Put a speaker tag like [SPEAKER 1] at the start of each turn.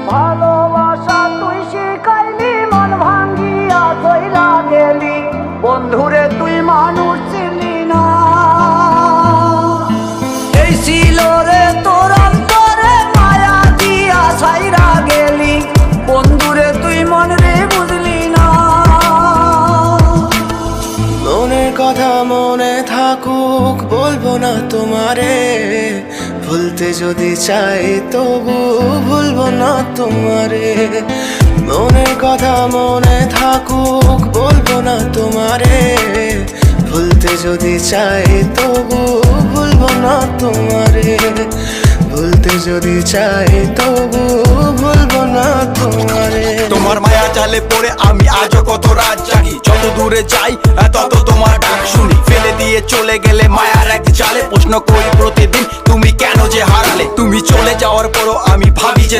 [SPEAKER 1] ভালোবাসা তুই শিখাইলি, মন ভাঙ্গিয়া চইলা গেলি, বন্ধুরে তুই মানুষ ছিলি না। এই ছিল রে তোর অন্তরে মায়া দিয়া ছাইরা গেলি, বন্ধুরে তুই মন রে বুঝলি না।
[SPEAKER 2] মনের কথা মনে থাকুক বলবো না তোমারে, ভুলতে যদি চাই তবু ভুলবো না তোমারে। মনের কথা মনে থাকুক বলবো না তোমারে, ভুলতে যদি চাই তবু ভুলবো না তোমারে। ভুলতে যদি চাই তবু ভুলবো না তোমারে।
[SPEAKER 3] তোমার মায়া জালে পড়ে আমি আজও কত রাত জাগি, যত দূরে যাই তত তোমার ডাক শুনি। ফেলে দিয়ে চলে গেলে মায়ার এক জালে, প্রশ্ন করি প্রতিদিন তুমি কেন যে হারালে। তুমি চলে যাওয়ার পরও আমি ভাবি যে